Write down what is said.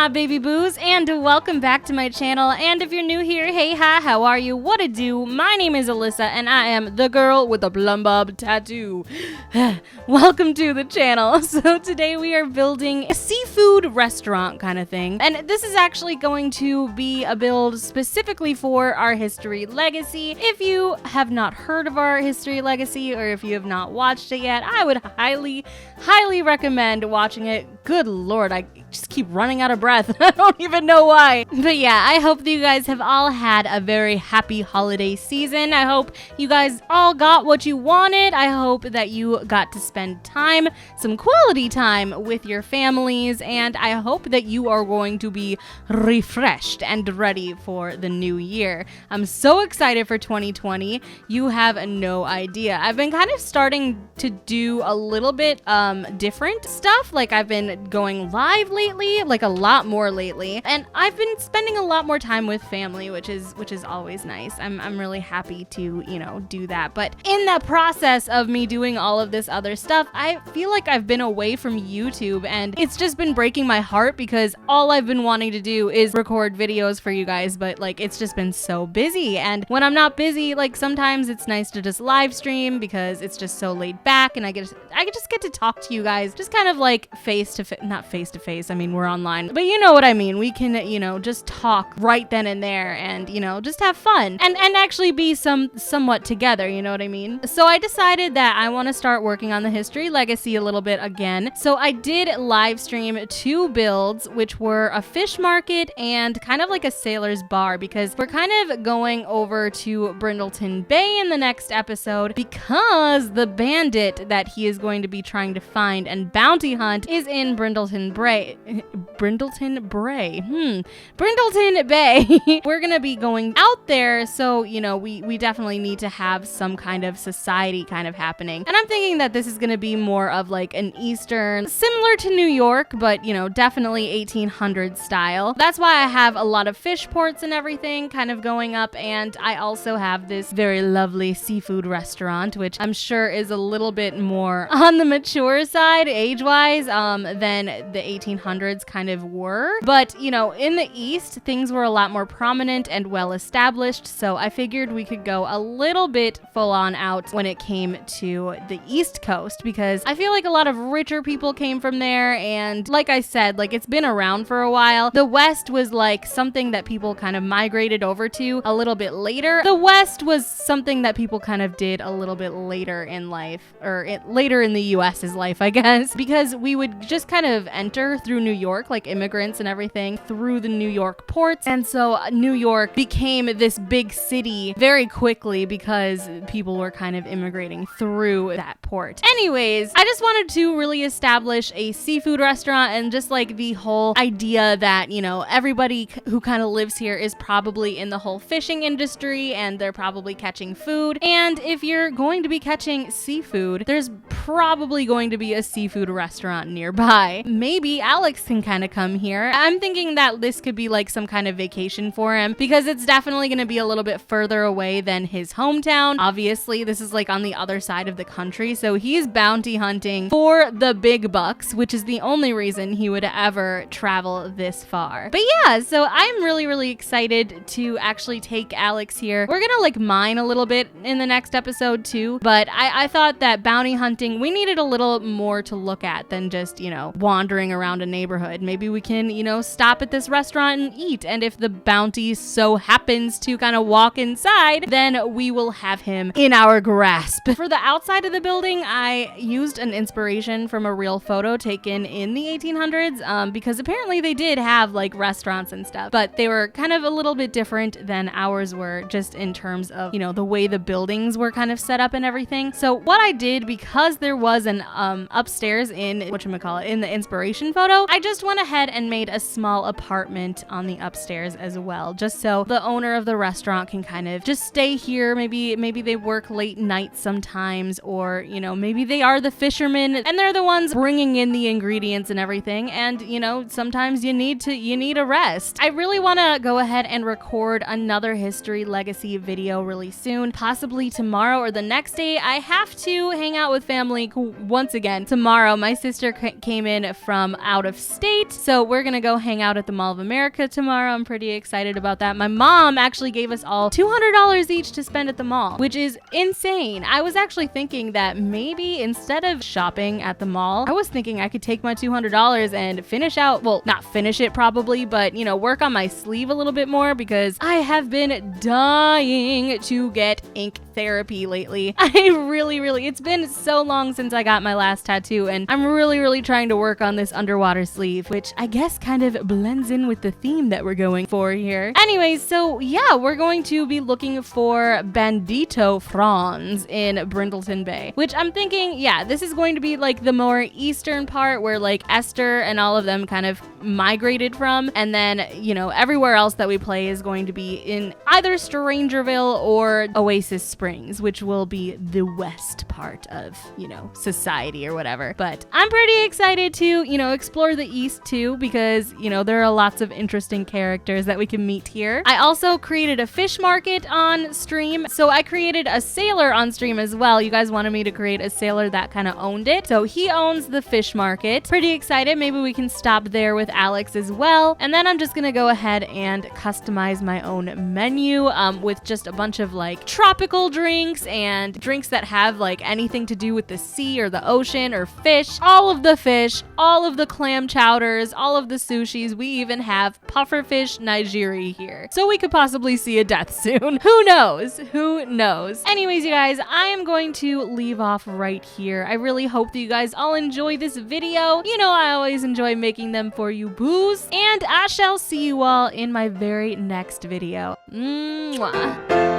my baby boos, and welcome back to my channel. And if you're new here, hey, hi, how are you? What it do? My name is Alyssa, and I am the girl with the plum bob tattoo. Welcome to the channel. So today we are building a seafood restaurant kind of thing, and this is actually going to be a build specifically for our history legacy. If you have not heard of our history legacy, or if you have not watched it yet, I would highly recommend watching it. Good lord, I just keep running out of breath. I don't even know why. But yeah, I hope that you guys have all had a very happy holiday season. I hope you guys all got what you wanted. I hope that you got to spend time, some quality time with your families, and I hope that you are going to be refreshed and ready for the new year. I'm so excited for 2020. You have no idea. I've been kind of starting to do a little bit different stuff. Like I've been going live lately, like a lot more lately, and I've been spending a lot more time with family, which is always nice. I'm really happy to, do that. But in the process of me doing all of this other stuff, I feel like I've been away from YouTube, and it's just been breaking my heart because all I've been wanting to do is record videos for you guys, but like it's just been so busy. And when I'm not busy, like sometimes it's nice to just live stream because it's just so laid back, and I just get to talk to you guys, just kind of like not face to face. I mean, we're online, but you know what I mean. We can, just talk right then and there, and just have fun and actually be somewhat together. You know what I mean? So I decided that I want to start working on the history legacy a little bit again. So I did live stream 2 builds, which were a fish market and kind of like a sailor's bar, because we're kind of going over to Brindleton Bay in the next episode because the bandit that he is going to be trying to find and bounty hunt is in Brindleton Bay. Brindleton Bay. We're gonna be going out there, so we definitely need to have some kind of society kind of happening. And I'm thinking that this is gonna be more of like an Eastern, similar to New York, but definitely 1800s style. That's why I have a lot of fish ports and everything kind of going up, and I also have this very lovely seafood restaurant, which I'm sure is a little bit more on the mature side age-wise than the 1800s kind of were. But in the East, things were a lot more prominent and well established, so I figured we could go a little bit full on out when it came to the East Coast, because I feel like a lot of richer people came from there, and like I said, like it's been around for a while. The West was like something that people kind of migrated over to a little bit later. The West was something that people kind of did a little bit later in life, or later in the US's life, I guess, because we would just kind of enter through New York, like immigrants and everything, through the New York ports. And so New York became this big city very quickly because people were kind of immigrating through that port. Anyways, I just wanted to really establish a seafood restaurant, and just like the whole idea that, everybody who kind of lives here is probably in the whole fishing industry, and they're probably catching food. And if you're going to be catching seafood, there's probably going to be a seafood restaurant nearby. Maybe Alix can kind of come here. I'm thinking that this could be like some kind of vacation for him, because it's definitely going to be a little bit further away than his hometown. Obviously, this is like on the other side of the country, so he's bounty hunting for the big bucks, which is the only reason he would ever travel this far. But yeah, so I'm really excited to actually take Alix here. We're gonna like mine a little bit in the next episode too, but I thought that bounty hunting, we needed a little more to look at than just, wandering around a neighborhood. Maybe we can, stop at this restaurant and eat, and if the bounty so happens to kind of walk inside, then we will have him in our grasp. For the outside of the building, I used an inspiration from a real photo taken in the 1800s, because apparently they did have like restaurants and stuff, but they were kind of a little bit different than ours were, just in terms of, the way the buildings were kind of set up and everything. So what I did, because there was an upstairs in in the inspiration photo, I just went ahead and made a small apartment on the upstairs as well, just so the owner of the restaurant can kind of just stay here. Maybe they work late nights sometimes, or maybe they are the fishermen and they're the ones bringing in the ingredients and everything, and sometimes you need a rest. I really want to go ahead and record another history legacy video really soon, possibly tomorrow or the next day. I have to hang out with family once again tomorrow. My sister came in from out of state. So we're gonna go hang out at the Mall of America tomorrow. I'm pretty excited about that. My mom actually gave us all $200 each to spend at the mall, which is insane. I was actually thinking that maybe instead of shopping at the mall, I was thinking I could take my $200 and finish out, well, not finish it probably, but you know, work on my sleeve a little bit more because I have been dying to get ink therapy lately. It's been so long since I got my last tattoo, and I'm really trying to work on this underwater sleeve, which I guess kind of blends in with the theme that we're going for here. Anyways, so yeah, we're going to be looking for bandito fronds in Brindleton Bay, which I'm thinking, yeah, this is going to be like the more eastern part where like Esther and all of them kind of migrated from, and then, you know, everywhere else that we play is going to be in either Strangerville or Oasis Springs, which will be the west part of, you know, society or whatever. But I'm pretty excited to, you know, explore the east too, because, you know, there are lots of interesting characters that we can meet here. I also created a fish market on stream. So I created a sailor on stream as well. You guys wanted me to create a sailor that kind of owned it. So he owns the fish market. Pretty excited. Maybe we can stop there with Alix as well. And then I'm just gonna go ahead and customize my own menu with just a bunch of like tropical drinks and drinks that have like anything to do with the sea or the ocean or fish, all of the clam chowders, all of the sushis. We even have pufferfish nigiri here. So we could possibly see a death soon. Who knows? Who knows? Anyways, you guys, I am going to leave off right here. I really hope that you guys all enjoy this video. You know, I always enjoy making them for you boos, and I shall see you all in my very next video. Mwah.